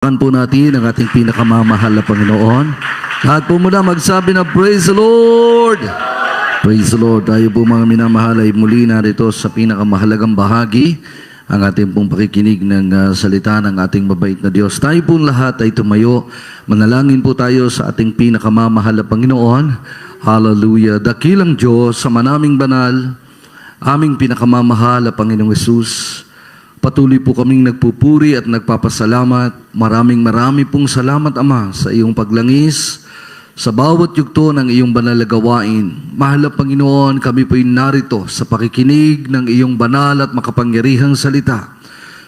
Po natin ang ating pinakamamahal na Panginoon. Lahat po muna magsabi na Praise the Lord! Praise the Lord! Tayo po mga minamahal ay muli narito sa pinakamahalagang bahagi, ang ating pong pakikinig ng salita ng ating mabait na Diyos. Tayo po lahat ay tumayo. Manalangin po tayo sa ating pinakamamahal na Panginoon. Hallelujah! Dakilang Diyos, sa manaming banal, aming pinakamamahal na Panginoong Hesus, patuloy po kaming nagpupuri at nagpapasalamat. Maraming pong salamat, Ama, sa iyong paglangis, sa bawat yugto ng iyong banal na gawain. Mahal na Panginoon, kami po'y narito sa pakikinig ng iyong banal at makapangyarihang salita.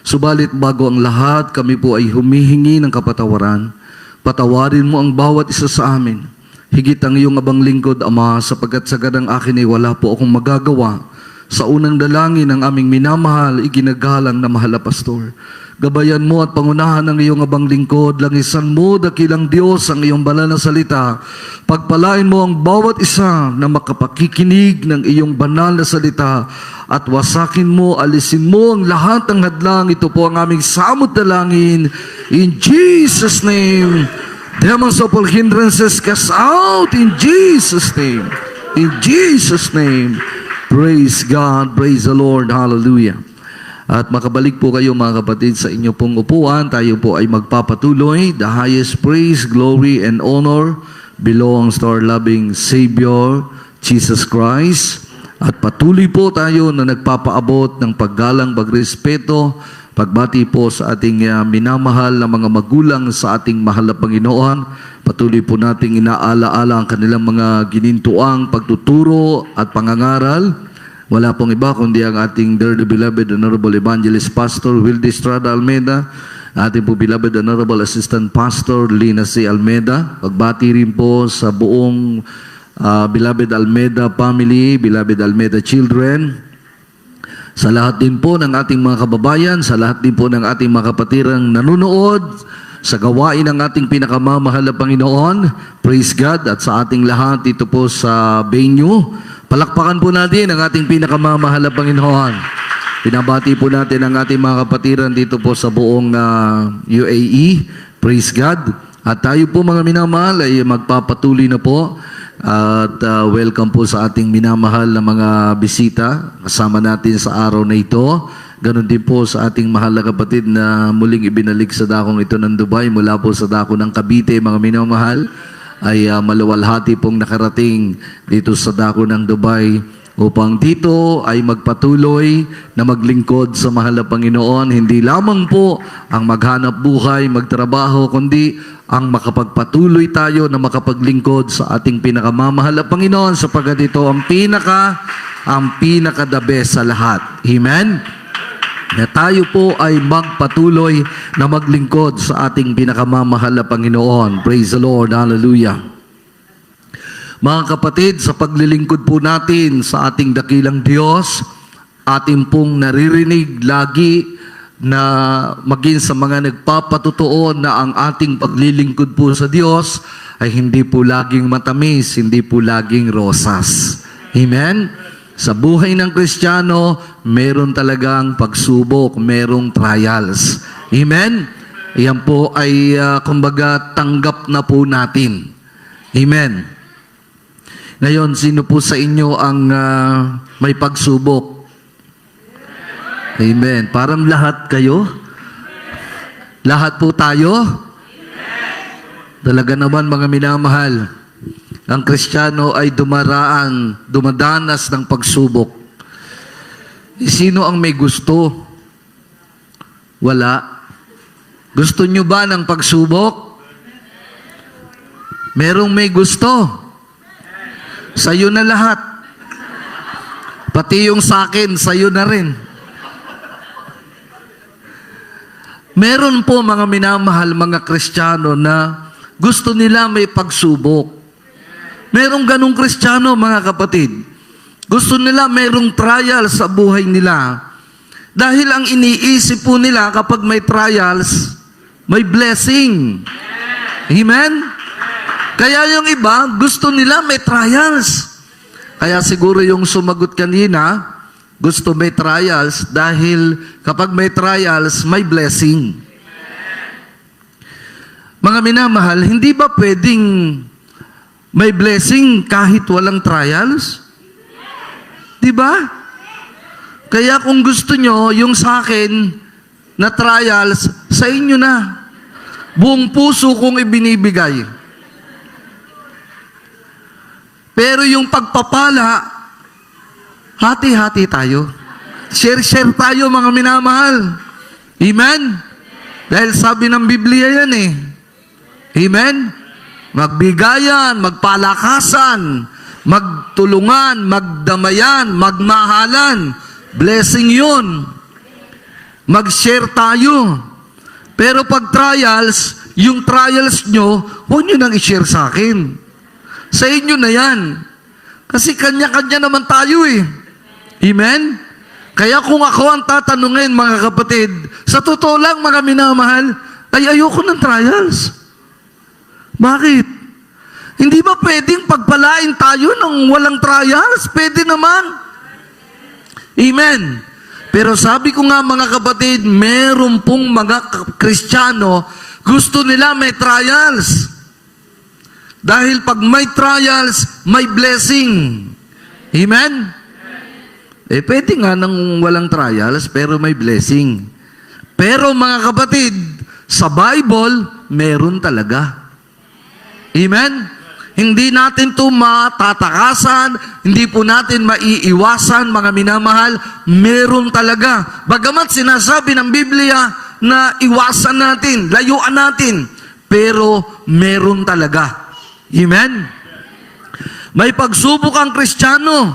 Subalit bago ang lahat, kami po ay humihingi ng kapatawaran. Patawarin mo ang bawat isa sa amin. Higit ang iyong abang lingkod, Ama, sapagkat sagad ang akin ay wala po akong magagawa. Sa unang dalangin ng aming minamahal, iginagalang na mahal na pastor. Gabayan mo at pangunahan ng iyong abang lingkod. Langisan mo, dakilang Diyos, ang iyong banal na salita. Pagpalain mo ang bawat isa na makapakikinig ng iyong banal na salita. At wasakin mo, alisin mo ang lahat ng hadlang. Ito po ang aming samot dalangin. In Jesus' name, demons of all hindrances cast out. In Jesus' name. In Jesus' name. Praise God, praise the Lord, hallelujah. At makabalik po kayo mga kapatid sa inyo pong upuan. Tayo po ay magpapatuloy. The highest praise, glory, and honor belongs to our loving Savior, Jesus Christ. At patuloy po tayo na nagpapaabot ng paggalang, pagrespeto, pagbati po sa ating minamahal na mga magulang sa ating mahal na Panginoon. Patuloy po nating inaalaala ang kanilang mga ginintuang pagtuturo at pangangaral. Wala pong iba kundi ang ating dearly beloved Honorable Evangelist Pastor Wildy Estrada Almeida, ating po beloved Honorable Assistant Pastor Lina C. Almeida. Pagbati rin po sa buong beloved Almeida family, beloved Almeida children, sa lahat din po ng ating mga kababayan, sa lahat din po ng ating mga kapatirang nanonood sa gawain ng ating pinakamamahal na Panginoon. Praise God. At sa ating lahat dito po sa venue, palakpakan po natin ang ating pinakamamahal na Panginoon. Pinabati po natin ang ating mga kapatiran dito po sa buong UAE. Praise God. At tayo po mga minamahal ay magpapatuloy na po. At welcome po sa ating minamahal na mga bisita kasama natin sa araw na ito. Ganon din po sa ating mahal na kapatid na muling ibinalik sa dakong ito ng Dubai mula po sa dako ng Cavite, mga minamahal, ay maluwalhati pong nakarating dito sa dako ng Dubai upang dito ay magpatuloy na maglingkod sa mahal na Panginoon. Hindi lamang po ang maghanap buhay, magtrabaho, kundi ang makapagpatuloy tayo na makapaglingkod sa ating pinakamamahal na Panginoon sapagkat ito ang pinaka the best sa lahat. Amen? Na tayo po ay magpatuloy na maglingkod sa ating pinakamamahal na Panginoon. Praise the Lord. Hallelujah. Mga kapatid, sa paglilingkod po natin sa ating dakilang Diyos, ating pong naririnig lagi na maging sa mga nagpapatutuo na ang ating paglilingkod po sa Diyos ay hindi po laging matamis, hindi po laging rosas. Amen? Sa buhay ng Kristiyano, meron talagang pagsubok, merong trials. Amen? Iyan po ay kumbaga tanggap na po natin. Amen? Ngayon, sino po sa inyo ang may pagsubok? Amen. Parang lahat kayo? Lahat po tayo? Talaga naman mga minamahal, ang Kristiyano ay dumadanas ng pagsubok. Sino ang may gusto? Wala. Gusto nyo ba ng pagsubok? Merong may gusto. Sa'yo na lahat. Pati yung sakin, sa'yo na rin. Meron po mga minamahal, mga Kristiyano na gusto nila may pagsubok. Merong ganong Kristiyano, mga kapatid. Gusto nila merong trial sa buhay nila. Dahil ang iniisip po nila kapag may trials, may blessing. Amen? Kaya yung iba, gusto nila may trials. Kaya siguro yung sumagot kanina, gusto may trials dahil kapag may trials, may blessing. Mga minamahal, hindi ba pwedeng may blessing kahit walang trials? Di ba? Kaya kung gusto nyo, yung sa akin na trials, sa inyo na. Buong puso kong ibinibigay. Pero yung pagpapala, hati-hati tayo. Share-share tayo, mga minamahal. Amen? Dahil sabi ng Biblia yan eh. Amen? Magbigayan, magpalakasan, magtulungan, magdamayan, magmahalan. Blessing yun. Mag-share tayo. Pero pag trials, yung trials nyo, huwag nyo nang i-share sa akin. Sa inyo na yan. Kasi kanya-kanya naman tayo eh. Amen? Kaya kung ako ang tatanungin, mga kapatid, sa totoo lang, mga minamahal, ay ayoko ng trials. Bakit? Hindi ba pwedeng pagpalain tayo ng walang trials? Pwede naman. Amen. Pero sabi ko nga, mga kapatid, meron pong mga Kristiyano, gusto nila may trials. Dahil pag may trials, may blessing. Amen? Pwede nga nang walang trials, pero may blessing. Pero mga kapatid, sa Bible, meron talaga. Amen? Hindi natin ito matatakasan, hindi po natin maiiwasan, mga minamahal, meron talaga. Bagamat sinasabi ng Biblia na iwasan natin, layuan natin, pero meron talaga. Amen? May pagsubok ang Kristiyano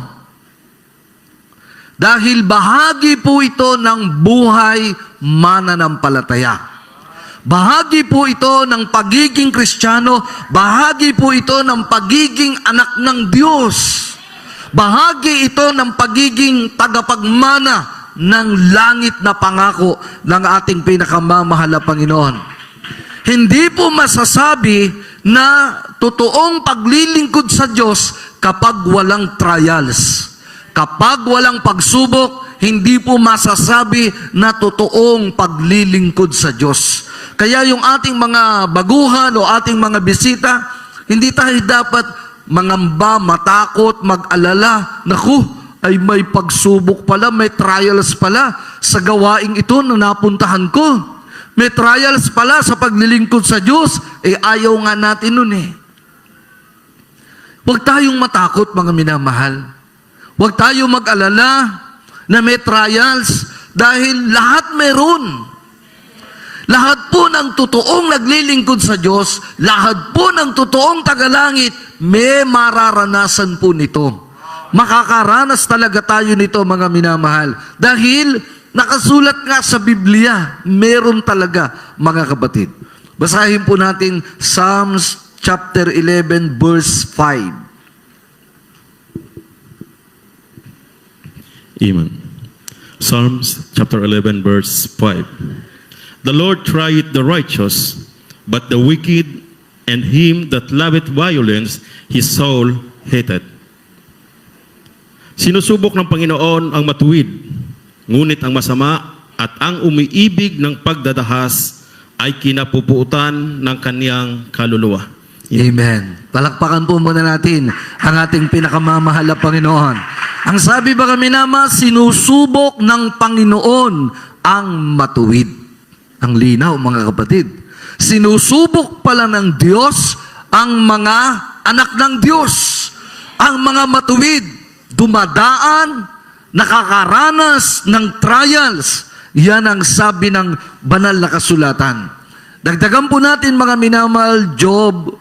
dahil bahagi po ito ng buhay mananampalataya. Bahagi po ito ng pagiging Kristiyano, bahagi po ito ng pagiging anak ng Diyos. Bahagi ito ng pagiging tagapagmana ng langit na pangako ng ating pinakamamahal na Panginoon. Hindi po masasabi na totoong paglilingkod sa Diyos kapag walang trials. Kapag walang pagsubok, hindi po masasabi na totoong paglilingkod sa Diyos. Kaya yung ating mga baguhan o ating mga bisita, hindi tayo dapat mangamba, matakot, mag-alala. Naku, ay may pagsubok pala, may trials pala sa gawaing ito na napuntahan ko. May trials pala sa paglilingkod sa Diyos. Ayaw nga natin nun eh. Huwag tayong matakot, mga minamahal. Huwag tayong mag-alala na may trials dahil lahat meron. Lahat po ng totoong naglilingkod sa Diyos, lahat po ng totoong tagalangit, may mararanasan po nito. Makakaranas talaga tayo nito, mga minamahal. Dahil nakasulat nga sa Biblia, meron talaga, mga kapatid. Basahin po natin Psalms chapter 11, verse 5. Amen. Psalms chapter 11, verse 5. The Lord trieth the righteous, but the wicked and him that loveth violence, his soul hateth. Sinusubok ng Panginoon ang matuwid, ngunit ang masama at ang umiibig ng pagdadahas ay kinapupuutan ng kaniyang kaluluwa. Amen. Palakpakan po muna natin ang ating pinakamamahal na Panginoon. Ang sabi ba kami naman, sinusubok ng Panginoon ang matuwid. Ang linaw, mga kapatid. Sinusubok pala ng Diyos ang mga anak ng Diyos. Ang mga matuwid, dumadaan, nakakaranas ng trials. Yan ang sabi ng banal na kasulatan. Dagdagan po natin, mga minamahal, Job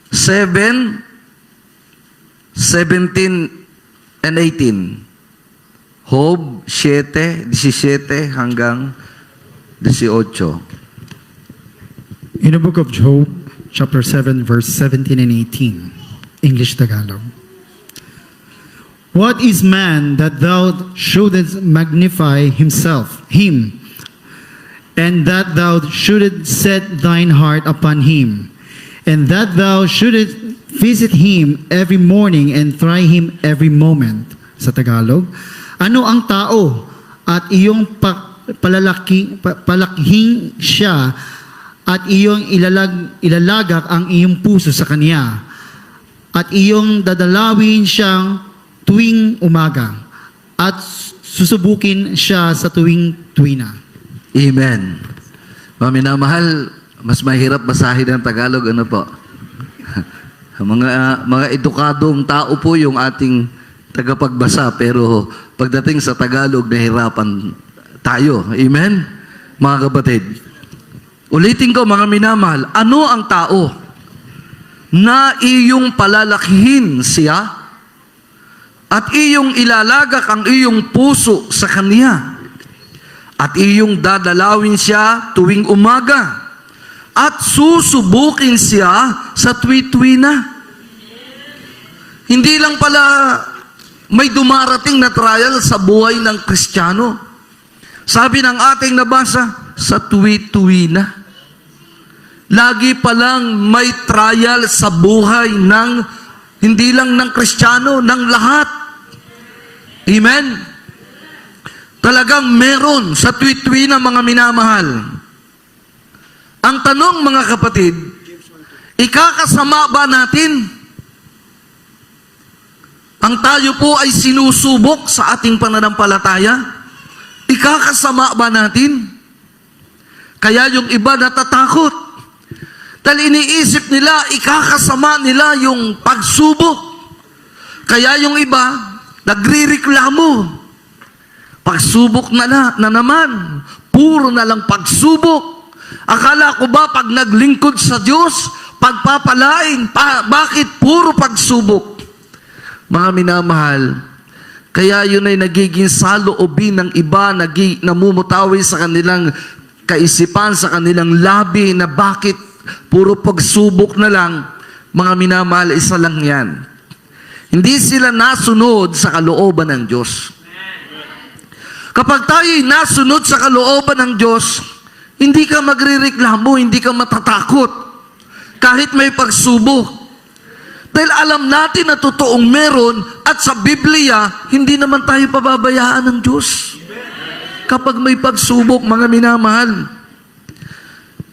7, 17 and 18. Job 7, 17 hanggang 18. In the book of Job, chapter 7, verse 17 and 18, English Tagalog. What is man that thou shouldest magnify him, and that thou shouldest set thine heart upon him, and that thou shouldest visit him every morning and try him every moment? Sa Tagalog, ano ang tao at iyong palakihin siya at iyong ilalagak ang iyong puso sa Kanya, at iyong dadalawin siyang tuwing umaga, at susubukin siya sa tuwing tuwina. Amen. Mga minamahal, mas mahirap basahin ng Tagalog, ano po? mga edukadong tao po yung ating tagapagbasa, pero pagdating sa Tagalog, nahirapan tayo. Amen? Mga kapatid. Ulitin ko, mga minamahal, ano ang tao na iyong palalakihin siya at iyong ilalagak ang iyong puso sa Kanya at iyong dadalawin siya tuwing umaga at susubukin siya sa tuwi-tuwina. Hindi lang pala may dumarating na trial sa buhay ng Kristiyano. Sabi ng ating nabasa, sa tuwi-tuwina. Lagi palang may trial sa buhay ng, hindi lang ng Kristiyano, ng lahat. Amen? Talagang meron sa tuwi-tuwina, mga minamahal. Ang tanong, mga kapatid, ikakasama ba natin? Ang tayo po ay sinusubok sa ating pananampalataya? Ikakasama ba natin? Kaya yung iba natatakot. Dahil iniisip nila, ikakasama nila yung pagsubok. Kaya yung iba, nagrireklamo. Pagsubok na naman. Puro na lang pagsubok. Akala ko ba pag naglingkod sa Diyos, pagpapalain, bakit puro pagsubok? Mga minamahal, kaya yun ay nagiging saloobin ng iba, namumutawi sa kanilang kaisipan, sa kanilang labi na bakit puro pagsubok na lang. Mga minamahal, isa lang yan. Hindi sila nasunod sa kalooban ng Diyos. Kapag tayo'y nasunod sa kalooban ng Diyos, hindi ka magrereklamo, hindi ka matatakot. Kahit may pagsubok. Dahil alam natin na totoong meron at sa Biblia, hindi naman tayo pababayaan ng Diyos. Kapag may pagsubok, mga minamahal.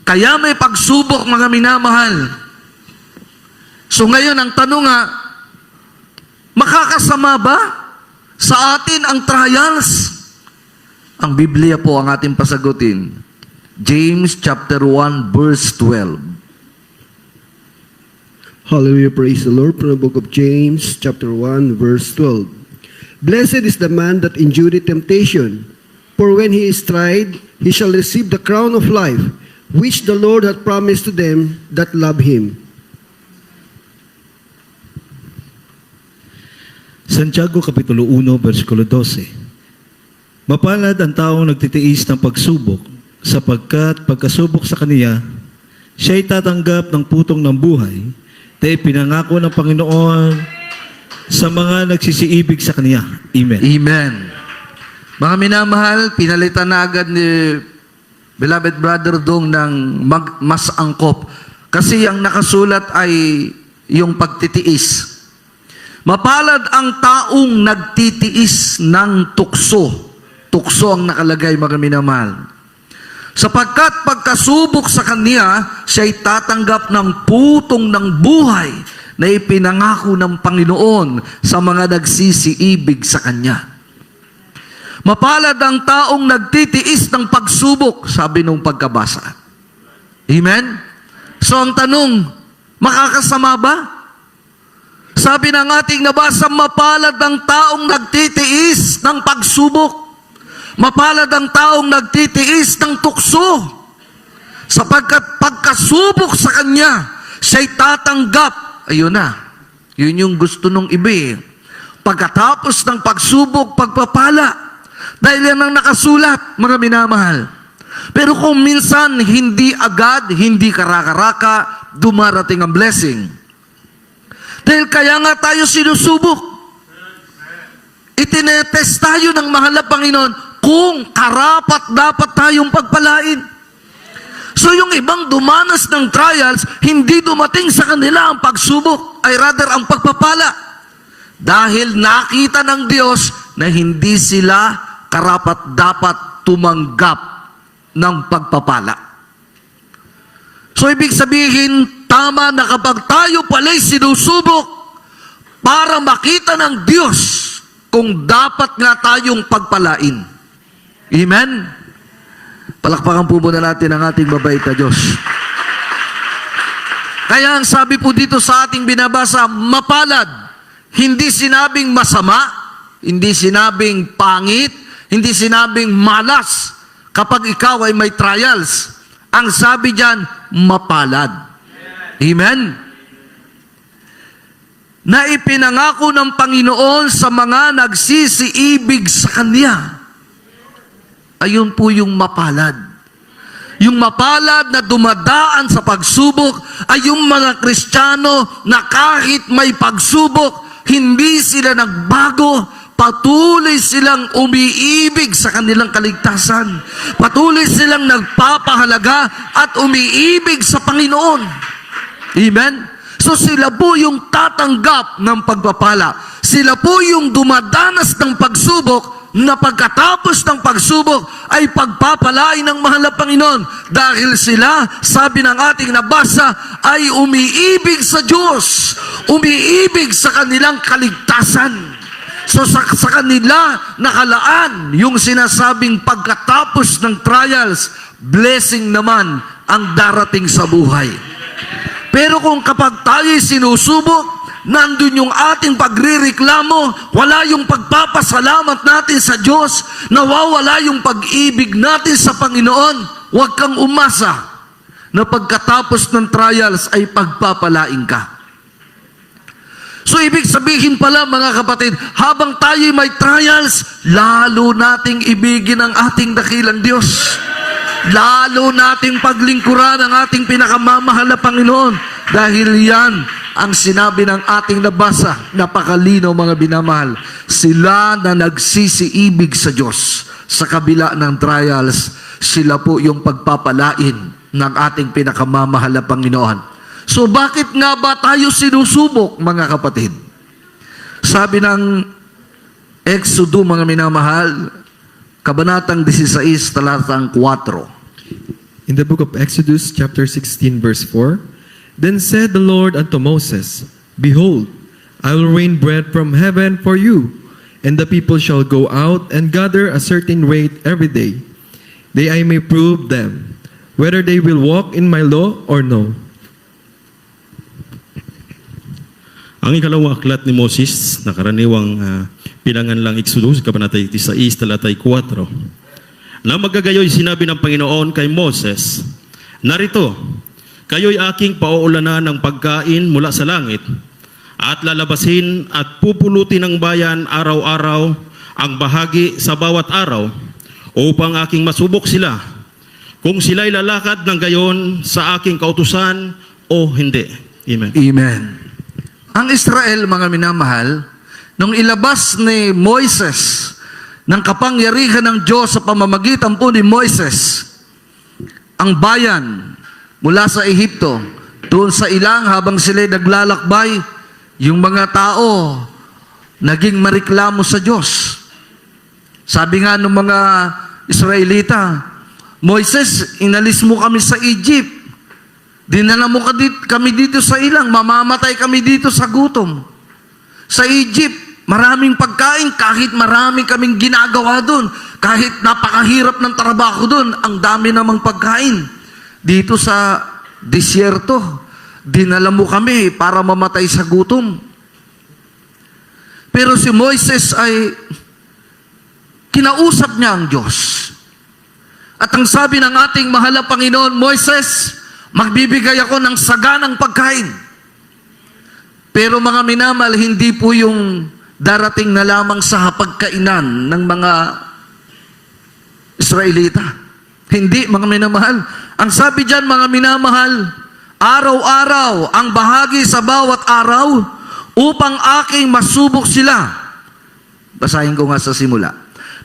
Kaya may pagsubok, mga minamahal. So ngayon, ang tanong nga, makakasama ba sa atin ang trials? Ang Biblia po ang ating pasagutin. James chapter 1 verse 12. Hallelujah, praise the Lord. From the book of James, chapter 1, verse 12. Blessed is the man that endureth temptation, for when he is tried, he shall receive the crown of life, which the Lord hath promised to them that love him. Santiago Kapitulo 1, versikulo 12. Mapalad ang taong nagtitiis ng pagsubok, sapagkat pagkasubok sa kaniya, siya'y tatanggap ng putong ng buhay, na pinangako ng Panginoon sa mga nagsisiibig sa kaniya. Amen. Amen. Mga minamahal, pinalitan na agad ni beloved brother Dong ng mas angkop. Kasi ang nakasulat ay yung pagtitiis. Mapalad ang taong nagtitiis ng tukso. Tukso ang nakalagay, mga minamahal. Sapagkat pagkasubok sa kanya, siya'y tatanggap ng putong ng buhay na ipinangako ng Panginoon sa mga nagsisiibig sa kanya. Mapalad ang taong nagtitiis ng pagsubok, sabi nung pagkabasa. Amen? So ang tanong, makakasama ba? Sabi ng ating nabasa, mapalad ang taong nagtitiis ng pagsubok. Mapalad ang taong nagtitiis ng tukso, sapagkat pagkasubok sa kanya, siya'y tatanggap. Ayun na. Yun yung gusto nung iba. Pagkatapos ng pagsubok, pagpapala. Dahil yan ang nakasulat, mga minamahal. Pero kung minsan, hindi agad, hindi karaka-raka, dumarating ang blessing. Dahil kaya nga tayo sinusubok. Itinetest tayo ng mahal na Panginoon kung karapat dapat tayong pagpalain. So yung ibang dumanas ng trials, hindi dumating sa kanila ang pagsubok, ay rather ang pagpapala. Dahil nakita ng Diyos na hindi sila karapat dapat tumanggap ng pagpapala. So ibig sabihin, tama na kapag tayo pala'y sinusubok para makita ng Diyos kung dapat nga tayong pagpalain. Amen? Palakpakan po muna natin ang ating mabait na Diyos. Kaya ang sabi po dito sa ating binabasa, mapalad. Hindi sinabing masama, hindi sinabing pangit, hindi sinabing malas kapag ikaw ay may trials. Ang sabi diyan, mapalad. Amen? Na ipinangako ng Panginoon sa mga nagsisiibig sa Kanya. Ayun po yung mapalad. Yung mapalad na dumadaan sa pagsubok ay yung mga Kristiyano na kahit may pagsubok, hindi sila nagbago, patuloy silang umiibig sa kanilang kaligtasan. Patuloy silang nagpapahalaga at umiibig sa Panginoon. Amen? So sila po yung tatanggap ng pagpapala. Sila po yung dumadanas ng pagsubok na pagkatapos ng pagsubok ay pagpapalain ng mahal na Panginoon dahil sila, sabi ng ating nabasa, ay umiibig sa Diyos, umiibig sa kanilang kaligtasan. So sa kanila nakalaan yung sinasabing pagkatapos ng trials, blessing naman ang darating sa buhay. Pero kung kapag tayo'y sinusubok, nandun yung ating pagrireklamo, wala yung pagpapasalamat natin sa Diyos, nawawala yung pag-ibig natin sa Panginoon, huwag kang umasa na pagkatapos ng trials ay pagpapalain ka. So ibig sabihin pala mga kapatid, habang tayo may trials, lalo nating ibigin ang ating dakilang Diyos. Lalo nating paglingkuran ang ating pinakamamahal na Panginoon. Dahil yan ang sinabi ng ating nabasa, napakalinaw mga binamahal. Sila na nagsisiibig sa Diyos sa kabila ng trials, sila po yung pagpapalain ng ating pinakamamahal na Panginoon. So bakit nga ba tayo sinusubok mga kapatid? Sabi ng Exodo mga minamahal, Kabanatang 16, talatang 4. In the book of Exodus, chapter 16, verse 4, Then said the Lord unto Moses, Behold, I will rain bread from heaven for you, and the people shall go out and gather a certain rate every day, that I may prove them, whether they will walk in my law or no. Ang ikalawang aklat ni Moses, na karaniwang pinangan lang Exodus, Kabanata 16, talatay 4. Na magagayoy sinabi ng Panginoon kay Moses, Narito, kayo'y aking pauulanan ng pagkain mula sa langit, at lalabasin at pupulutin ng bayan araw-araw ang bahagi sa bawat araw, upang aking masubok sila, kung sila'y lalakad ng gayon sa aking kautusan o hindi. Amen. Amen. Ang Israel, mga minamahal, nung ilabas ni Moises ng kapangyarihan ng Diyos sa pamamagitan po ni Moises, ang bayan mula sa Ehipto, doon sa ilang habang sila'y naglalakbay, yung mga tao naging mariklamo sa Diyos. Sabi nga ng mga Israelita, Moises, inalis mo kami sa Egypt. Dinala mo kami dito sa ilang, mamamatay kami dito sa gutom. Sa Egypt, maraming pagkain, kahit maraming kaming ginagawa doon, kahit napakahirap ng trabaho doon, ang dami namang pagkain. Dito sa disyerto, dinala mo kami para mamatay sa gutom. Pero si Moises ay kinausap niya ang Diyos. At ang sabi ng ating mahal na Panginoon, Moises, magbibigay ako ng saganang pagkain. Pero mga minamal, hindi po yung darating na lamang sa hapagkainan ng mga Israelita. Hindi, mga minamahal. Ang sabi dyan, mga minamahal, araw-araw ang bahagi sa bawat araw upang aking masubok sila. Basahin ko nga sa simula.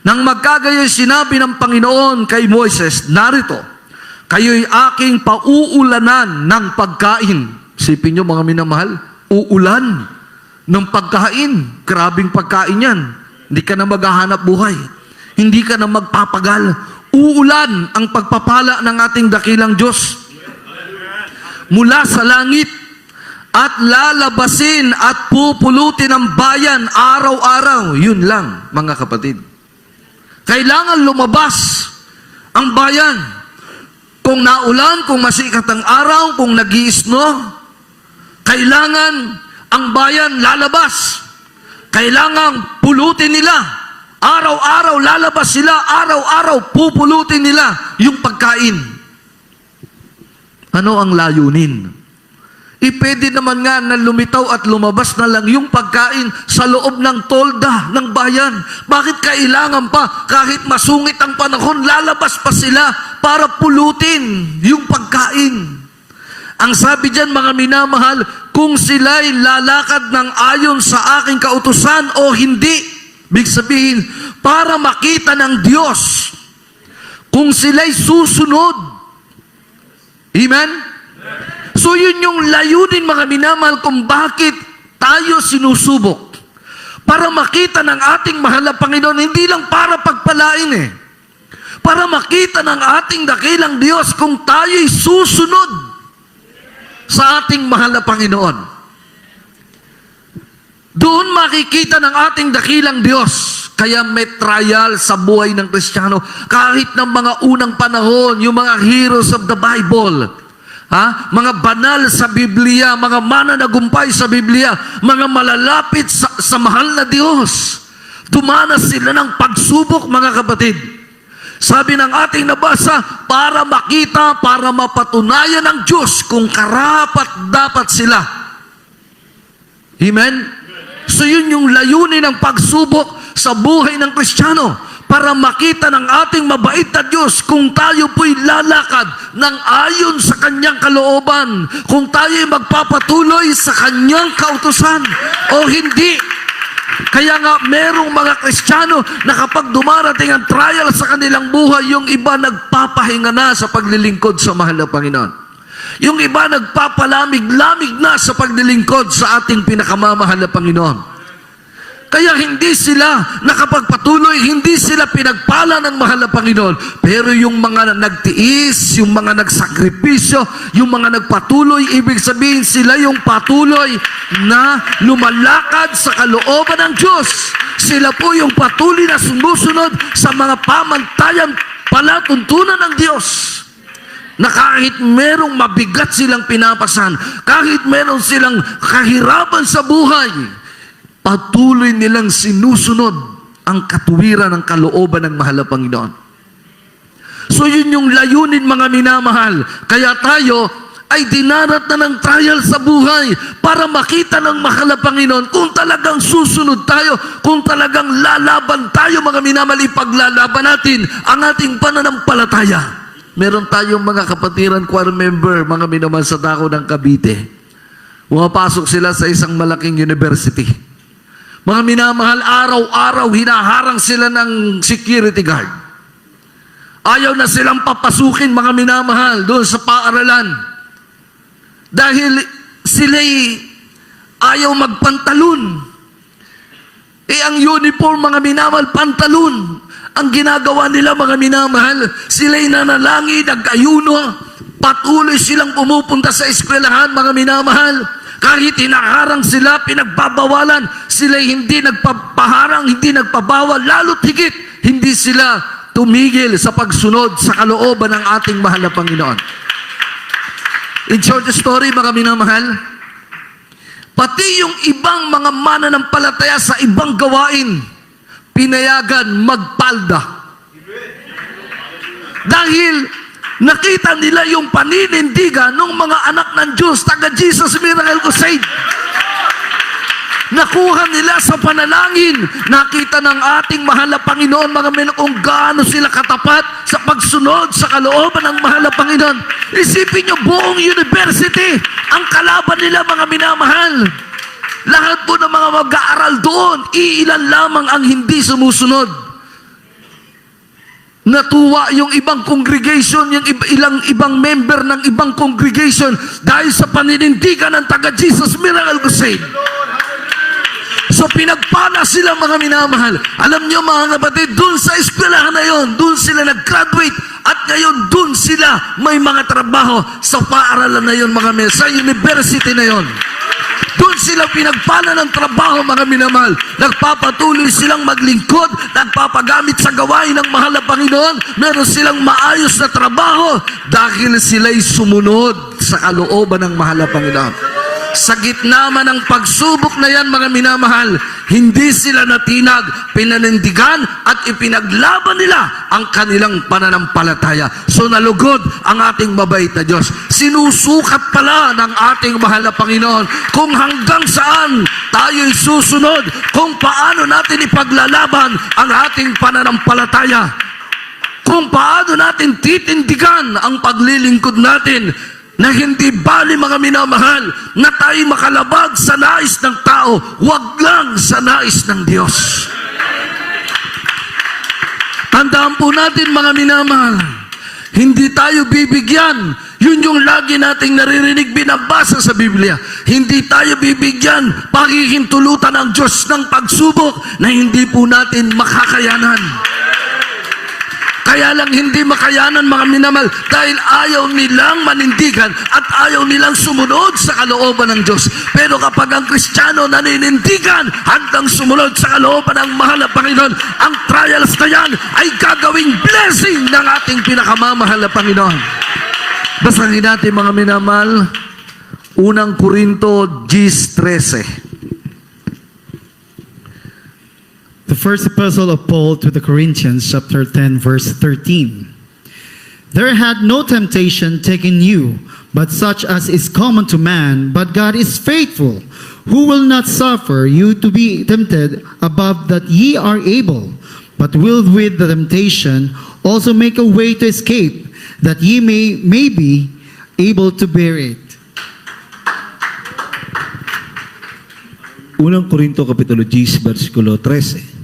Nang magkagayoy sinabi ng Panginoon kay Moises, narito, kayo'y aking pauulanan ng pagkain. Sipin nyo mga minamahal, uulan ng pagkain. Grabing pagkain yan. Hindi ka na maghahanap buhay. Hindi ka na magpapagal. Uulan ang pagpapala ng ating dakilang Diyos. mula sa langit at lalabasin at pupulutin ang bayan araw-araw. Yun lang, mga kapatid. Kailangan lumabas ang bayan. Kung naulan, kung masikat ang araw, kung nag-i-snow, kailangan ang bayan lalabas. Kailangan pulutin nila. Araw-araw lalabas sila, araw-araw pupulutin nila yung pagkain. Ano ang layunin? Pwede naman nga na lumitaw at lumabas na lang yung pagkain sa loob ng tolda ng bayan. Bakit kailangan pa, kahit masungit ang panahon, lalabas pa sila para pulutin yung pagkain? Ang sabi dyan, mga minamahal, kung sila'y lalakad ng ayon sa aking kautusan o hindi, big sabihin, para makita ng Diyos kung sila'y susunod. Amen? So yun yung layunin, mga minamahal, kung bakit tayo sinusubok. Para makita ng ating mahal na Panginoon, hindi lang para pagpalain Para makita ng ating dakilang Diyos kung tayo'y susunod sa ating mahal na Panginoon. Doon makikita ng ating dakilang Diyos. Kaya may trial sa buhay ng Kristiyano. Kahit ng mga unang panahon, yung mga heroes of the Bible, mga banal sa Biblia, mga mananagumpay sa Biblia, mga malalapit sa mahal na Diyos. Dumanas sila ng pagsubok, mga kapatid. Sabi ng ating nabasa, para makita, para mapatunayan ng Diyos kung karapat dapat sila. Amen? So yun yung layunin ng pagsubok sa buhay ng Kristiyano, para makita ng ating mabait na Diyos kung tayo po'y lalakad ng ayon sa Kanyang kalooban, kung tayo'y magpapatuloy sa Kanyang kautusan o hindi. Kaya nga merong mga Kristiyano na kapag dumarating ang trial sa kanilang buhay, yung iba nagpapahinga na sa paglilingkod sa mahal na Panginoon. Yung iba nagpapalamig-lamig na sa paglilingkod sa ating pinakamamahal na Panginoon. Kaya hindi sila nakapagpatuloy, hindi sila pinagpala ng mahal na Panginoon. Pero yung mga nagtiis, yung mga nagsakripisyo, yung mga nagpatuloy, ibig sabihin sila yung patuloy na lumalakad sa kalooban ng Diyos. Sila po yung patuloy na sumusunod sa mga pamantayan palatuntunan ng Diyos. Na kahit merong mabigat silang pinapasan, kahit meron silang kahirapan sa buhay, patuloy nilang sinusunod ang katuwiran ng kalooban ng mahal na Panginoon. So yun yung layunin, mga minamahal. Kaya tayo ay dinarat na ng trial sa buhay para makita ng mahal na Panginoon kung talagang susunod tayo, kung talagang lalaban tayo, mga minamahal, ipaglalaban natin ang ating pananampalataya. Meron tayong mga kapatiran, choir member, mga minamahal, sa dako ng Cavite. Pumapasok sila sa isang malaking university. Mga minamahal, araw-araw hinaharang sila ng security guard. Ayaw na silang papasukin, mga minamahal, doon sa paaralan. Dahil sila'y ayaw magpantalon. Ang uniform, mga minamahal, pantalon. Ang ginagawa nila, mga minamahal, sila'y nanalangin, nag-ayuno, patuloy silang pumupunta sa eskwelahan, mga minamahal. Kahit hinaharang sila, pinagbabawalan, sila'y hindi nagpapaharang, hindi nagpabawal, lalo't higit, hindi sila tumigil sa pagsunod sa kalooban ng ating mahal na Panginoon. In short story, mga minamahal, pati yung ibang mga mananampalataya sa ibang gawain, pinayagan magpalda. Dahil nakita nila yung paninindigan ng mga anak ng Diyos, taga Jesus Miracle Crusade. Nakuha nila sa panalangin. Nakita ng ating mahal na Panginoon, mga minamahal, kung gaano sila katapat sa pagsunod sa kalooban ng mahal na Panginoon. Isipin nyo, buong university, ang kalaban nila, mga minamahal. Lahat po ng mga mag-aaral doon, iilan lamang ang hindi sumusunod. Natuwa yung ibang congregation, yung ilang ibang member ng ibang congregation dahil sa paninindigan ng taga Jesus Miracle Crusade. So pinagpala sila, mga minamahal. Alam niyo, mga kapatid, dun sa eskwelahan na yon, dun sila nag-graduate At ngayon, dun sila may mga trabaho sa paaralan na yun, mga sa university na yun. Doon sila pinagpala ng trabaho, mga minamahal. Nagpapatuloy silang maglingkod, nagpapagamit sa gawain ng mahal na Panginoon. Meron silang maayos na trabaho dahil sila'y sumunod sa kalooban ng mahal na Panginoon. Sa gitna man ng pagsubok na yan, mga minamahal, hindi sila natinag, pinanindigan at ipinaglaban nila ang kanilang pananampalataya. So nalugod ang ating mabait na Diyos. Sinusukat pala ng ating mahal na Panginoon kung hanggang saan tayo'y susunod, kung paano natin ipaglalaban ang ating pananampalataya, kung paano natin titindigan ang paglilingkod natin, na hindi bali, mga minamahal, na tayo makalabag sa nais ng tao, wag lang sa nais ng Diyos. Tandaan po natin, mga minamahal, hindi tayo bibigyan. Yun yung lagi nating naririnig, binabasa sa Biblia. Hindi tayo bibigyan, pakikintulutan ng Diyos ng pagsubok na hindi po natin makakayanan. Kaya lang hindi makayanan, mga minamahal, dahil ayaw nilang manindigan at ayaw nilang sumunod sa kalooban ng Diyos. Pero kapag ang Kristiyano naninindigan hanggang sumunod sa kalooban ng mahal na Panginoon, ang trials na yan ay gagawing blessing ng ating pinakamamahal na Panginoon. Basahin natin, mga minamahal, unang Korinto 10:13. The first epistle of Paul to the Corinthians, chapter 10, verse 13. There had no temptation taken you, but such as is common to man, but God is faithful, who will not suffer you to be tempted above that ye are able, but will with the temptation also make a way to escape, that ye may be able to bear it. Unang Korinto Kapitulo 10, versikulo 13.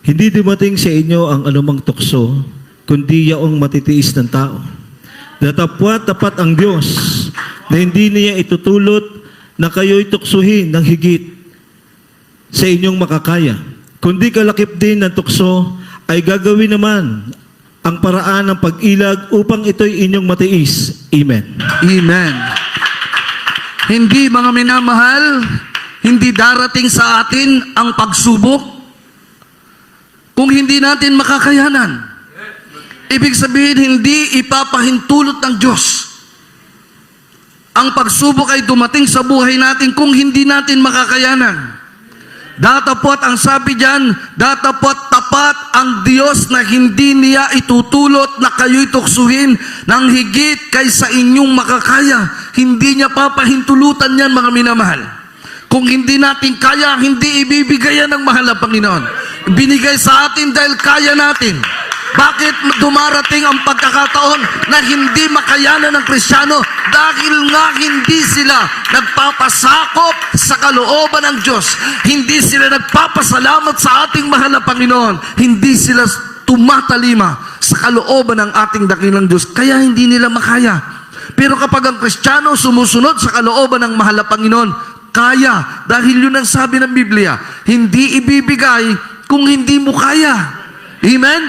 Hindi dumating sa inyo ang anumang tukso, kundi yaong matitiis ng tao. Datapwat-tapat ang Diyos na hindi niya itutulot na kayo'y tuksuhin ng higit sa inyong makakaya. Kundi kalakip din ng tukso ay gagawin naman ang paraan ng pag-ilag upang ito'y inyong matiis. Amen. Amen. Hindi, mga minamahal, hindi darating sa atin ang pagsubok kung hindi natin makakayanan. Ibig sabihin, hindi ipapahintulot ng Diyos. Ang pagsubok ay dumating sa buhay natin kung hindi natin makakayanan. Datapot, ang sabi diyan, datapot tapat ang Diyos na hindi niya itutulot na kayo'y tuksuhin ng higit kaysa inyong makakaya. Hindi niya papahintulutan yan, mga minamahal. Kung hindi natin kaya, hindi ibibigay yan ng mahal na Panginoon. Binigay sa atin dahil kaya natin. Bakit dumarating ang pagkakataon na hindi makayanan ng Kristiyano? Dahil nga hindi sila nagpapasakop sa kalooban ng Diyos. Hindi sila nagpapasalamat sa ating mahal na Panginoon. Hindi sila tumatalima sa kalooban ng ating dakilang Diyos. Kaya hindi nila makaya. Pero kapag ang Kristiyano sumusunod sa kalooban ng mahal na Panginoon, kaya. Dahil yun ang sabi ng Biblia, hindi ibibigay kung hindi mo kaya. Amen?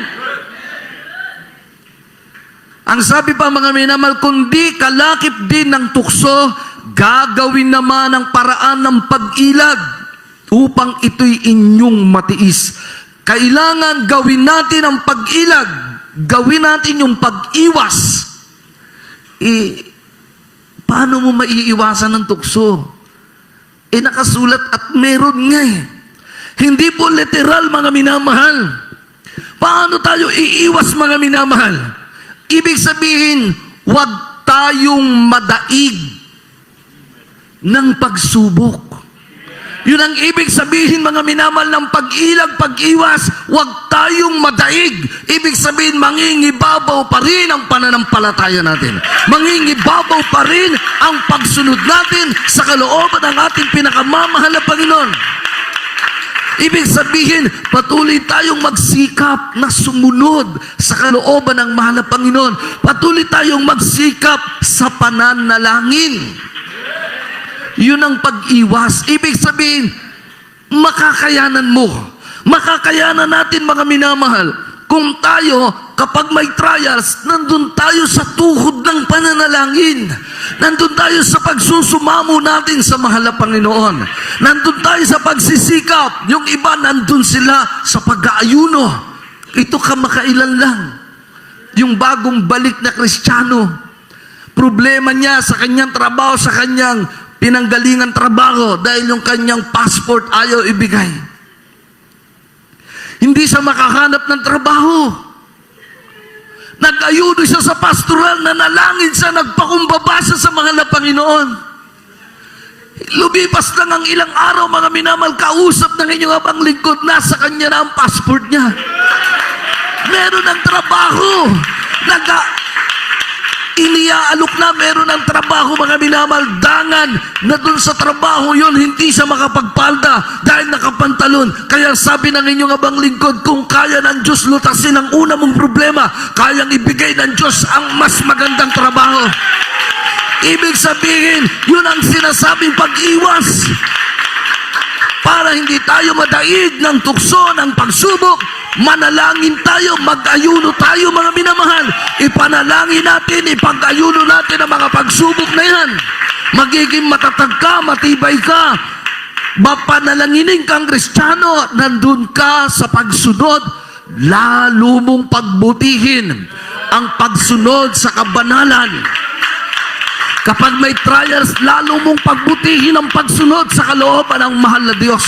Ang sabi pa, mga minamahal, kundi kalakip din ng tukso, gagawin naman ang paraan ng pag-ilag upang ito'y inyong matiis. Kailangan gawin natin ang pag-ilag, gawin natin yung pag-iwas. Paano mo maiiwasan ng tukso? Nakasulat at meron nga eh. Hindi po literal, mga minamahal. Paano tayo iiwas, mga minamahal? Ibig sabihin, huwag tayong madaig ng pagsubok. Yun ang ibig sabihin, mga minamahal, ng pag-ilag, pag-iwas, huwag tayong madaig. Ibig sabihin, mangingibabaw pa rin ang pananampalataya natin. Mangingibabaw pa rin ang pagsunod natin sa kalooban ng ating pinakamamahal na Panginoon. Ibig sabihin, patuloy tayong magsikap na sumunod sa kalooban ng mahal na Panginoon. Patuloy tayong magsikap sa pananalangin. Yun ang pag-iwas. Ibig sabihin, makakayanan mo. Makakayanan natin, mga minamahal, Kung tayo, kapag may trials, nandun tayo sa tuhod ng pananalangin. Nandun tayo sa pagsusumamo natin sa mahal na Panginoon. Nandun tayo sa pagsisikap. Yung iba, nandun sila sa pag-aayuno. Ito kamakailan lang. Yung bagong balik na Kristiyano, problema niya sa kanyang trabaho, sa kanyang pinanggalingan trabaho, dahil yung kanyang passport ayaw ibigay. Hindi siya makahanap ng trabaho. Nag-ayuno siya sa pastoral, nanalangin siya, nagpakumbaba siya sa mahal na Panginoon. Lumipas lang ang ilang araw, mga minamahal, kausap ng inyong abang lingkod, nasa kanya na ang passport niya. Meron ng trabaho. Iniaalok na, meron ng trabaho, mga minamaldangan, na dun sa trabaho yon hindi siya makapagpalda dahil nakapantalon. Kaya sabi ng inyong abang lingkod, kung kaya ng Diyos lutasin ang una mong problema, kayang ibigay ng Diyos ang mas magandang trabaho. Ibig sabihin, yun ang sinasabing pag-iwas. Para hindi tayo madaig ng tukso, ng pagsubok, manalangin tayo, mag-ayuno tayo, mga minamahal. Ipanalangin natin, ipag-ayuno natin ang mga pagsubok na yan. Magiging matatag ka, matibay ka. Mapanalanginin kang Kristiyano, nandun ka sa pagsunod, lalo mong pagbutihin ang pagsunod sa kabanalan. Kapag may trials, lalo mong pagbutihin ang pagsunod sa kalooban ng mahal na Diyos.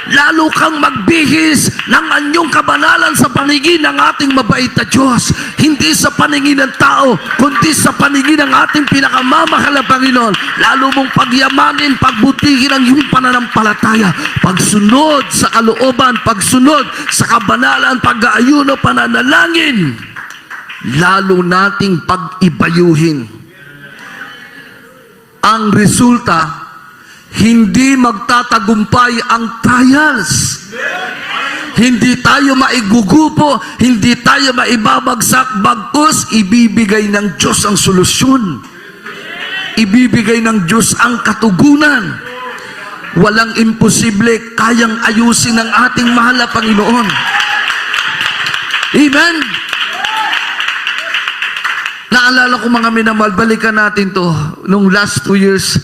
Lalo kang magbihis ng anyong kabanalan sa paningin ng ating mabait na Diyos. Hindi sa paningin ng tao, kundi sa paningin ng ating pinakamamahal na Panginoon. Lalo mong pagyamanin, pagbutihin ang iyong pananampalataya. Pagsunod sa kalooban, pagsunod sa kabanalan, pag-aayuno, pananalangin. Lalo nating pag-ibayuhin. Ang resulta, hindi magtatagumpay ang trials. Hindi tayo maigugupo, hindi tayo maibabagsak, bagkus ibibigay ng Diyos ang solusyon. Ibibigay ng Diyos ang katugunan. Walang imposible, kayang ayusin ng ating mahal na Panginoon. Amen? Naalala ko, mga minamahal, balikan natin to. Nung last 2 years,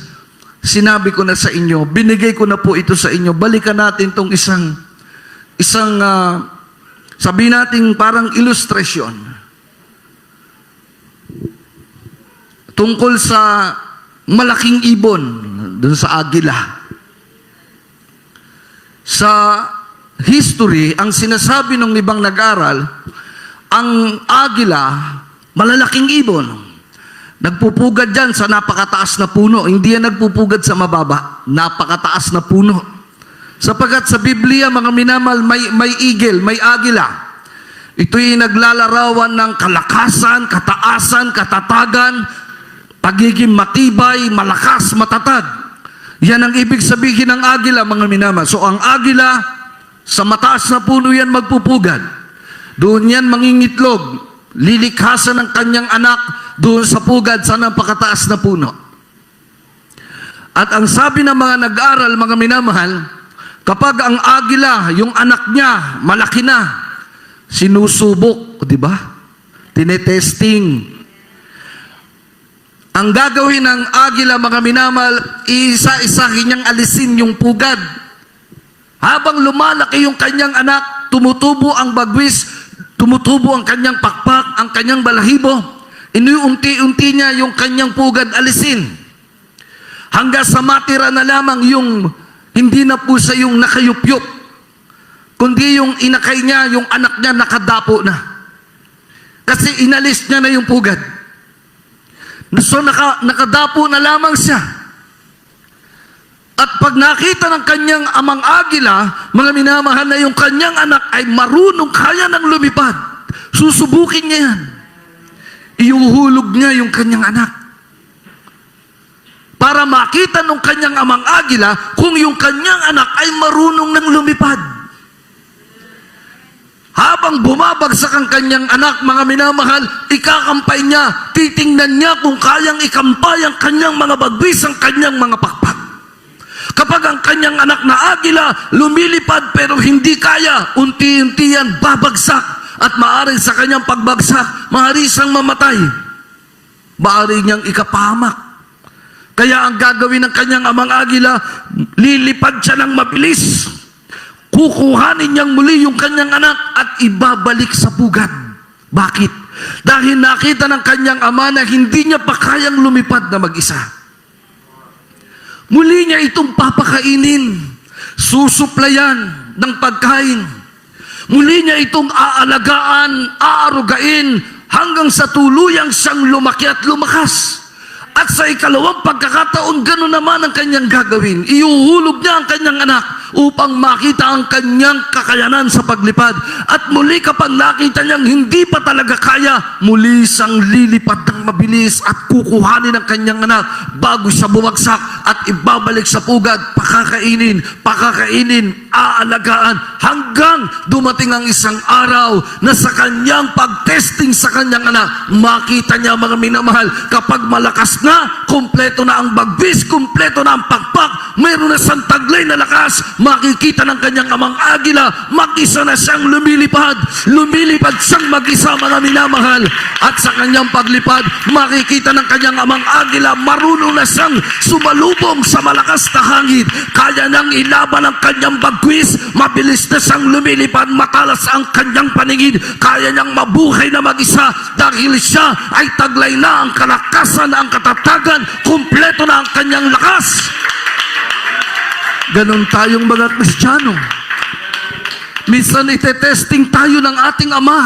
sinabi ko na sa inyo, binigay ko na po ito sa inyo, balikan natin tong isang sabi natin parang illustration. Tungkol sa malaking ibon, dun sa agila. Sa history, ang sinasabi ng ibang nag-aral, ang agila, malalaking ibon. Nagpupugad dyan sa napakataas na puno. Hindi yan nagpupugad sa mababa. Napakataas na puno. Sapagkat sa Biblia, mga minamal, may eagle, may agila. Ito'y naglalarawan ng kalakasan, kataasan, katatagan, pagiging matibay, malakas, matatag. Yan ang ibig sabihin ng agila, mga minamal. So ang agila, sa mataas na puno yan magpupugad. Doon yan mangingitlog. Lilikhasan ng kanyang anak doon sa pugad sa napakataas na puno. At ang sabi ng mga nag-aral, mga minamahal, kapag ang agila, yung anak niya, malaki na, sinusubok, di ba? Tinetesting. Ang gagawin ng agila, mga minamahal, isa-isahin niyang alisin yung pugad. Habang lumalaki yung kanyang anak, tumutubo ang bagwis, tumutubo ang kanyang pakpak, ang kanyang balahibo. Inuunti-unti niya yung kanyang pugad alisin. Hanggang sa matira na lamang yung, hindi na po sa yung nakayupyup, kundi yung inakay niya, yung anak niya nakadapo na. Kasi inalis niya na yung pugad. So nakadapo na lamang siya. At pag nakita ng kanyang amang agila, mga minamahal, na yung kanyang anak ay marunong, kaya nang lumipad, susubukin niya yan. Iuhulog niya yung kanyang anak. Para makita ng kanyang amang agila kung yung kanyang anak ay marunong nang lumipad. Habang bumabagsak ang kanyang anak, mga minamahal, ikakampay niya, titingnan niya kung kayang ikampay ang kanyang mga bagwis, ang kanyang mga pakpak. Kapag ang kanyang anak na agila lumilipad pero hindi kaya, unti-unti yan babagsak. At maaaring sa kanyang pagbagsak, maaari siyang mamatay. Maaari niyang ikapahamak. Kaya ang gagawin ng kanyang amang agila, lilipad siya ng mabilis. Kukuhanin niyang muli yung kanyang anak at ibabalik sa pugad. Bakit? Dahil nakita ng kanyang ama na hindi niya pa kayang lumipad na mag-isa. Muli niya itong papakainin, susuplayan ng pagkain. Muli niya itong aalagaan, aarugain, hanggang sa tuluyang siyang lumaki at lumakas. At sa ikalawang pagkakataon, gano'n naman ang kanyang gagawin. Iuhulog niya ang kanyang anak upang makita ang kanyang kakayanan sa paglipad. At muli kapag nakita niyang hindi pa talaga kaya, muli siyang lilipad ng mabilis at kukuhanin ang kanyang anak bago siya bumagsak at ibabalik sa pugad, pakakainin, aalagaan, hanggang dumating ang isang araw na sa kanyang pag-testing sa kanyang anak, makita niya, mga minamahal, kapag malakas na, kumpleto na ang bagbis, kumpleto na ang pakpak, mayroon na siyang taglay na lakas, makikita ng kanyang amang agila, mag-isa na siyang lumilipad siyang mag-isa, mga minamahal. At sa kanyang paglipad, makikita ng kanyang amang agila, marunong na siyang sumalubong sa malakas na hangin, kaya niyang ilaban ang kanyang bagwis, mabilis na siyang lumilipad, matalas ang kanyang paningin, kaya niyang mabuhay na mag-isa dahil siya ay taglay na ang kalakasan, ang katatagan, kumpleto na ang kanyang lakas. Ganon tayong mga Kristiyano. Minsan itetesting tayo ng ating Ama.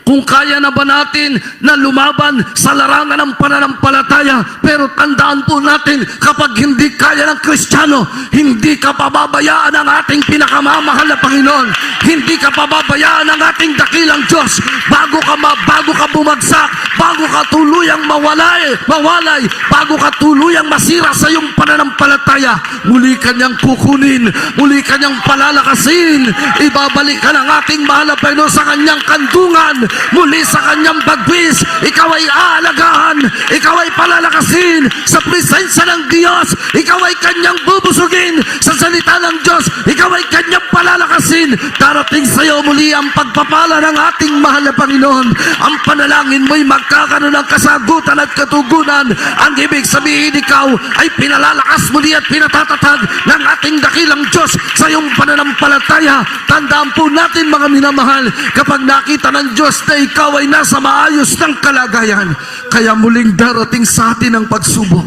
Kung kaya na ba natin na lumaban sa larangan ng pananampalataya. Pero tandaan po natin, kapag hindi kaya ng Kristiyano, hindi ka pababayaan ng ating pinakamamahal na Panginoon. Hindi ka pababayaan ng ating dakilang Diyos. Bago ka bumagsak, bago ka tuluyang mawalay, bago ka tuluyang masira sa iyong pananampalataya, muli kanyang kukunin, muli kanyang palalakasin, ibabalik ka ng ating mahal na Panginoon sa kanyang kandungan, muli sa kanyang bagwis, ikaw ay aalagaan, ikaw ay palalakasin sa presensya ng Diyos, ikaw ay kanyang bubusugin sa salita ng Diyos, ikaw ay kanyang palalakasin. Darating sa iyo muli ang pagpapala ng ating mahal na Panginoon. Ang panalangin mo'y magkakaroon ng kasagutan at katugunan. Ang ibig sabihin, ikaw ay pinalalakas muli at pinatatatag ng ating dakilang Diyos sa iyong pananampalataya. Tandaan po natin, mga minamahal, kapag nakita ng Diyos na ikaw ay nasa maayos ng kalagayan, kaya muling darating sa atin ang pagsubok.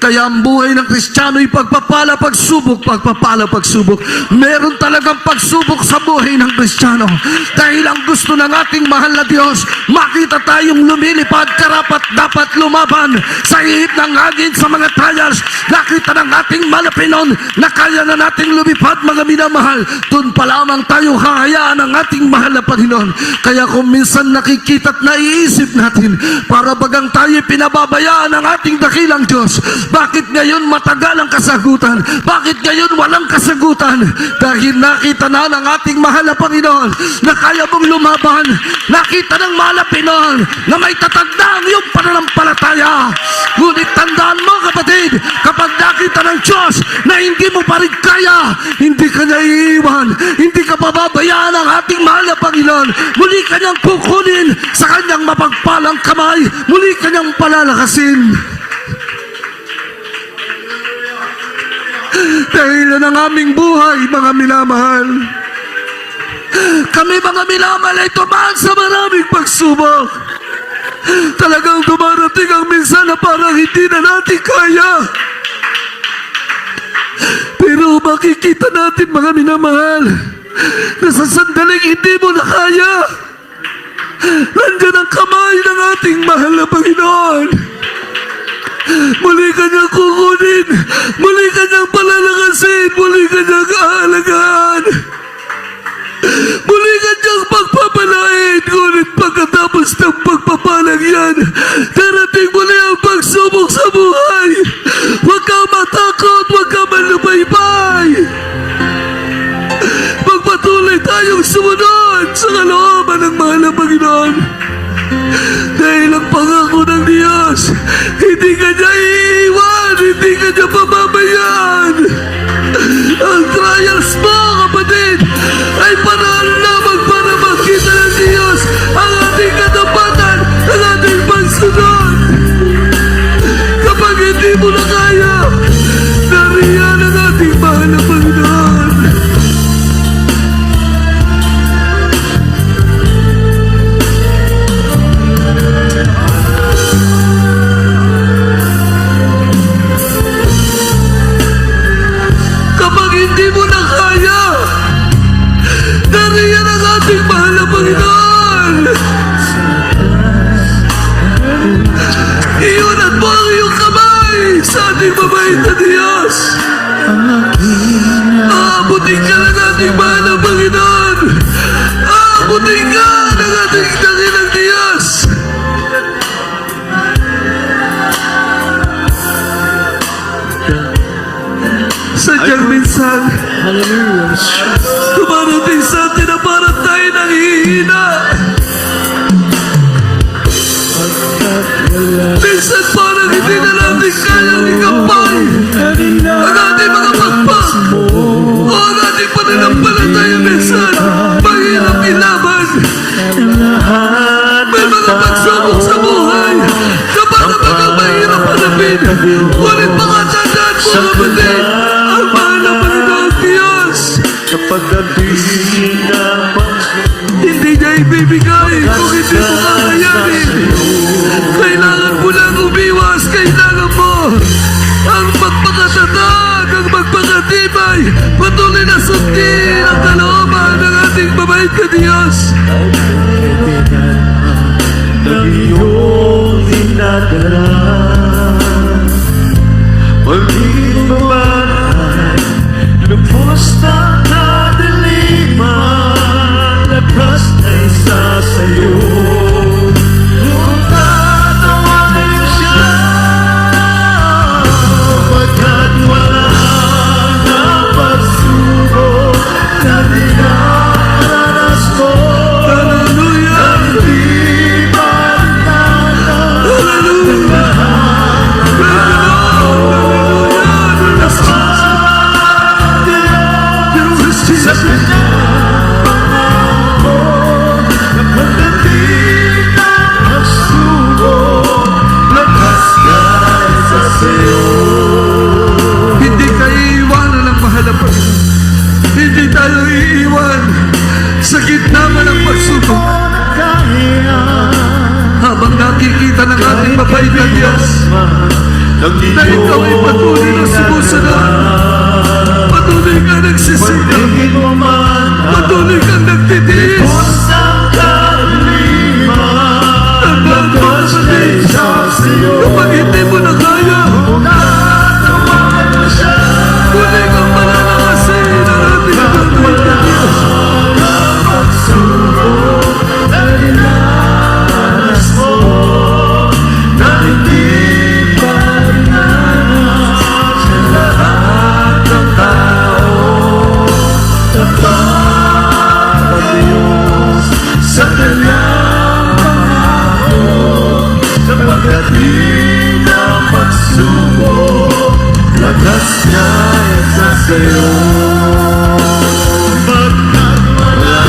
Kaya ang buhay ng Kristiyano ay pagpapala, pagsubok. Meron talagang pagsubok sa buhay ng Kristiyano. Dahil ang gusto ng ating mahal na Diyos, makita tayong lumilipad, karapat dapat lumaban sa ihip ng hangin, sa mga trials. Nakita ng ating mahal na Panginoon na kaya na nating lumipad, mga minamahal. Doon pa lamang tayo hahayaan ng ating mahal na Panginoon. Kaya kung minsan nakikita at naiisip natin, para bagang tayo pinababayaan ng ating dakilang Diyos, bakit ngayon matagal ang kasagutan? Bakit ngayon walang kasagutan? Dahil nakita na ng ating mahal na Panginoon na kaya mong lumaban. Nakita ng mahal na Panginoon na may tatag na ang iyong pananampalataya. Ngunit tandaan mo, kapatid, kapag nakita ng Diyos na hindi mo pa rin kaya, hindi ka niya iiwan, hindi ka pababayaan ng ating mahal na Panginoon. Muli ka niyang kukunin sa kanyang mapagpalang kamay, muli ka niyang palalakasin. Dahil ng aming buhay, mga minamahal, kami mga minamahal ay tumaan sa maraming pagsubok. Talagang dumarating ang minsan na parang hindi na natin kaya. Pero makikita natin, mga minamahal, na sa sandaling hindi mo na kaya, nandiyan ang kamay ng ating mahal na Panginoon. Muli ka niyang kukunin, muli ka niyang palalakasin, muli ka niyang aalagaan, muli ka niyang pagpapalain. Ngunit pagkatapos ng pagpapalang yan, darating muli ang pagsubok sa buhay. Huwag ka matakot, huwag ka malubaybay. Magpatuloy tayong sumunod sa kalooban ng mahal na Panginoon. Dahil ang pangako ng Diyos, hindi ka niya iiwan, hindi ka niya pababayaan. Ang trials mo, kapatid, ay paraan lamang para makita ng hindi mo na kaya, nariyan ang ating mahal na Panginoon. Kapag hindi mo na kaya, nariyan ang ating mahal na Panginoon. Iunat mo ang iyong kamay sa ating mabait na Diyos. Aabutin ka ng ating mahal na Panginoon. Aabutin ka ng ating dakilang Diyos. Sadyang minsan, dumarating sa atin na parang tayo nanghihina. Minsan parang hindi na natin kayang ikampay ang ating mga pagpag o ang ating pananampalataya. Minsan, mahirap ilaban. May mga pagsubok sa buhay na parang mga mahirap hanapin. Ngunit mga tandaan mo, kapatid, ang mahal na Panginoon Diyos, hindi niya ibibigay kung hindi mo kakayanin. Kailangan mo lang umiwas. Kailangan mo ang magpakatatag, ang magpakatibay. Patuloy na sundin ang kalooban ng ating mabait na Diyos. ng iyong dinadala. Pag-ibig mo man ay lubos na kadiliman, lakas na isa sa'yo. Kung tatawanin siya, pagkat wala na pagsubok na dinaranas mo. Hindi tayo iiwanan ng mahal na Panginoon. Hindi tayo iiwan sa gitna man ng pagsubok. Habang nakikita ng ating mabait na Diyos na ikaw ay patuloy na sumusunod, patuloy ka nagsisikap, patuloy kang nagtitiis. Hanggang kapatid, kapag hindi mo na kaya, kunin kang mananakasin ng ating mabait na Diyos. Sa kanyang pangako, sapagkat di na pagsubok, lakas niya isa sa'yo. Pagkat wala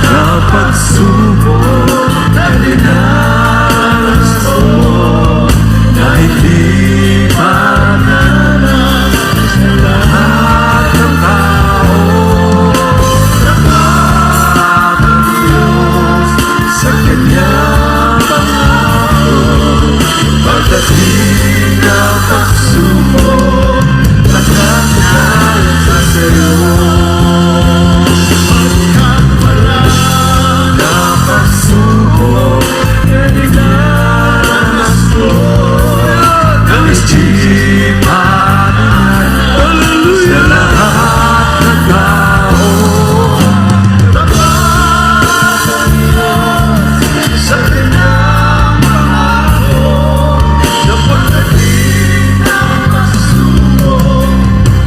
na pagsubok na dinaras mo, na hindi mananas sa lahat ng tao. Sa kanyang pangako, pagkat di na pagsubok, lakas na isa sa'yo. Pagkat wala na pagsubok, na dinaras mo, ng isipan sa lahat ng tao. Sa kanyang pangako, sapagkat di na pagsubok,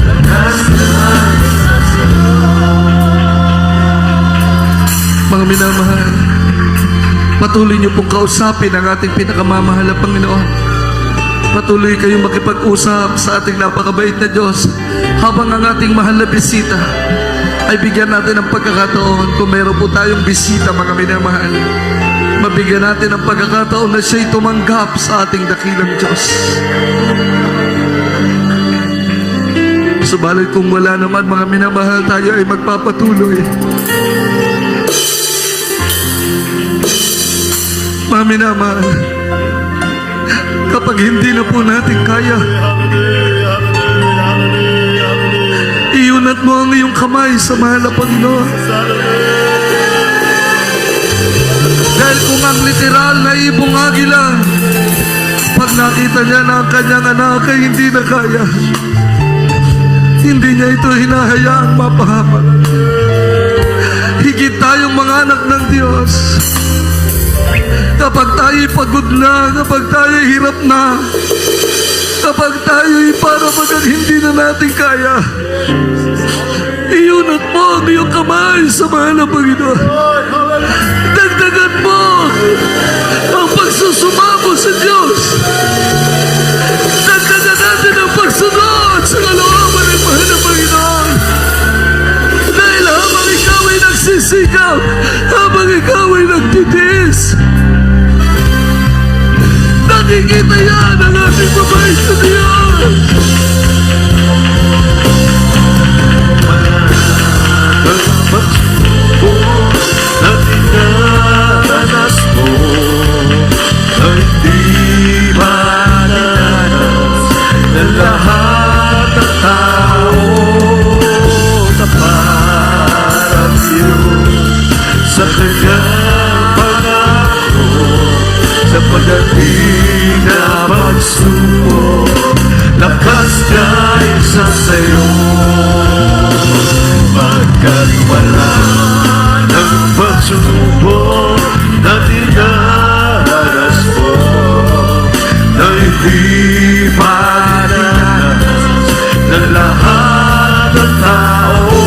lakas na isa sa'yo. Mga minamahal, patuloy niyo pong kausapin ang ating pinakamamahal na Panginoon. Patuloy kayong makipag-usap sa ating napakabait na Diyos habang ang ating mahal na bisita ay bigyan natin ng pagkakataon. Kung meron po tayong bisita, mga minamahal, mabigyan natin ng pagkakataon na siya'y tumanggap sa ating dakilang Diyos. Subalit kung wala naman mga minamahal, tayo ay magpapatuloy. Mga minamahal, kapag hindi na po natin kaya, iunat mo ang iyong kamay sa mahal na Panginoon. Dahil kung ang literal na ibong agila, pag nakita niya na ang kanyang anak ay hindi na kaya, hindi niya ito hinahayaang mapahamak. Higit tayong mga anak ng Diyos. Kapag tayo'y pagod na, kapag tayo'y hirap na, kapag tayo'y para bagang hindi na natin kaya, iunat mo ang iyong kamay sa mahal na Panginoon. Dagdagan mo ang pagsusumamo sa Diyos. Dagdagan natin ang pagsunod sa kalooban ng mahal na Panginoon. Dahil habang ikaw ay nagsisikap, habang ikaw ay nagtitiis, nakikita yan ang ating mabait na Diyos. Danas mo ay di madanas ng lahat ng tao. Tapat ang Diyos sa kanyang pangako, sa pagdating na pagsubok, lakas niya isa sa'yo. Pagkat wala ng pagsubok na dinaras mo, na hindi madanas ng lahat ng tao.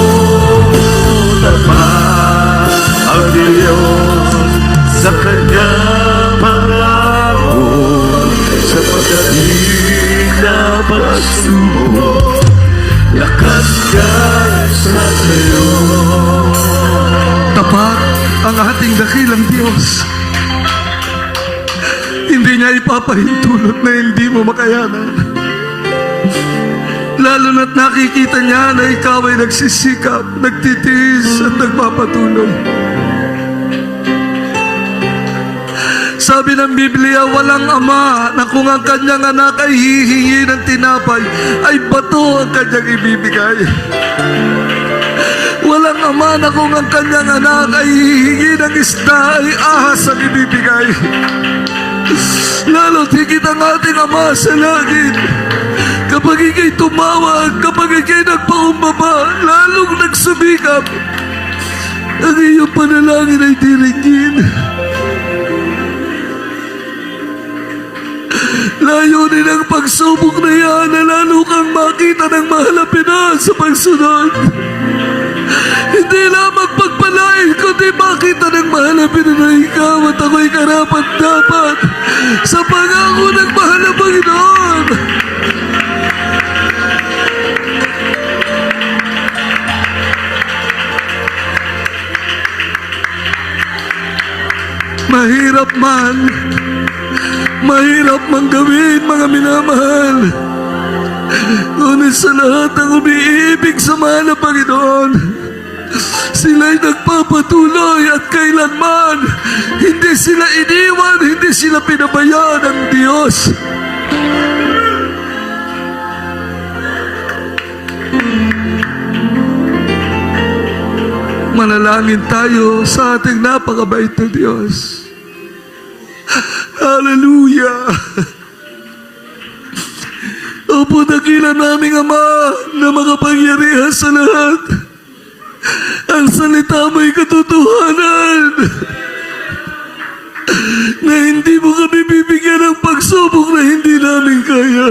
Tapat ang Diyos sa kanyang pangako, sa pagdating na pagsubok, lakas niya sa sa'yo. Tapat ang ating dakilang Diyos. Hindi niya ipapahintulot na hindi mo makayanan. Lalo na't nakikita niya na ikaw ay nagsisikap, nagtitiis at nagpapatuloy. Sabi ng Biblia, walang ama na kung ang kanyang anak ay hihingi ng tinapay, ay bato ang kanyang ibibigay. Walang ama na kung ang kanyang anak ay hihingi ng isda, ay ahas ang ibibigay. Lalo't higit ang ating Ama sa langit, kapag ikay tumawag, kapag ikay nagpaumbaba, lalong nagsumikap, ang iyong panalangin ay diringgin. Layunin ang pagsubok na yan na lalo kang makita ng mahal na Pinas sa pagsunod. Hindi lamang pagpalain, kundi makita ng mahal na Pinas na ikaw at ako'y karapat-dapat sa pangako ng mahal na Panginoon. Mahirap man gawin, mga minamahal. Ngunit sa lahat ng umiibig sa mahal na Panginoon, sila'y nagpapatuloy at kailanman hindi sila iniwan, hindi sila pinabayaan ng Diyos. Manalangin tayo sa ating napakabait na Diyos. Hallelujah! Opo, dakilan naming Ama na makapangyarihan sa lahat. Ang salita mo'y katotohanan na hindi mo kami bibigyan ng pagsubok na hindi namin kaya.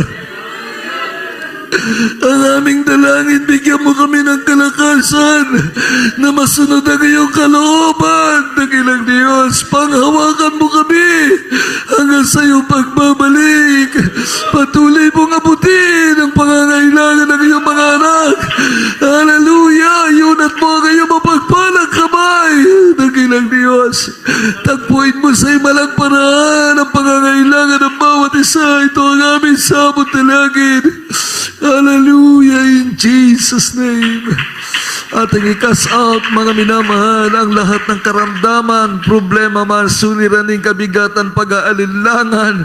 Ang aming dalangin, bigyan mo kami ng kalakasan na masunod ang iyong kalooban. Dakilang Diyos, panghawakan mo kami hanggang sa iyong pagbabalik. Patuloy mong abutin ang pangangailangan ng iyong mga anak. Hallelujah! Iunat mo ang iyong mapagpalang kamay. Dakilang Diyos, tagpuin mo sa imalang paraan ang pangangailangan ng bawat isa. Ito ang aming sabot na langit. Hallelujah, in Jesus' Jesus' name. Ating i-cast out, mga minamahal, ang lahat ng karamdaman, problema man, suliraning, kabigatan, pag-aalinlangan.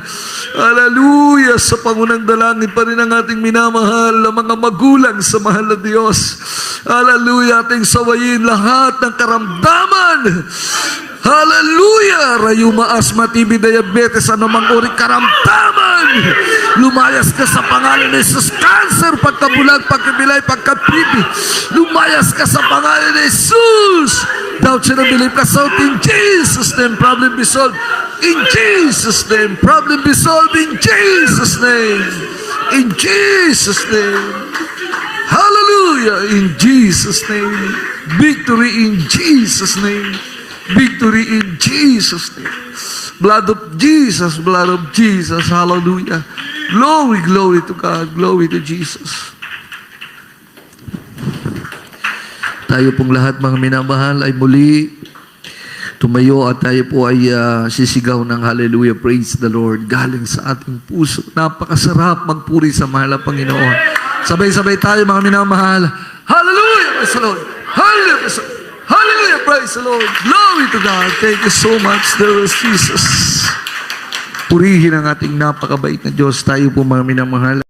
Hallelujah! Sa pangunang dalangin pa rin ang ating minamahal, ang mga magulang sa mahal na Diyos. Hallelujah! Ating sawayin lahat ng karamdaman. Hallelujah! Rayuma, asma, TB, diabetes, anumang uri karamdaman. Lumayas ka sa pangalan ni Jesus. Cancer, pagkabulag, pagkabilay, pagkapipi. Lumayas ka sa pangalan ni Jesus. Doubt siya na believe ka sa in Jesus' name. Problem be solved. In Jesus' name. Problem be solved in Jesus' name. In Jesus' name. Hallelujah! In Jesus' name. Victory in Jesus' name. Victory in Jesus' name. Blood of Jesus, blood of Jesus. Hallelujah. Glory, glory to God. Glory to Jesus. Tayo pong lahat, mga minamahal, ay muli tumayo at tayo po ay sisigaw ng hallelujah, praise the Lord, galing sa ating puso. Napakasarap magpuri sa mahal na Panginoon. Sabay-sabay tayo, mga minamahal. Hallelujah, praise the Lord. Hallelujah, praise the Lord. Hallelujah, praise the Lord. Glory to God. Thank you so much, there is Jesus. Purihin ang ating napakabait na Diyos. Tayo po, mga minamahal.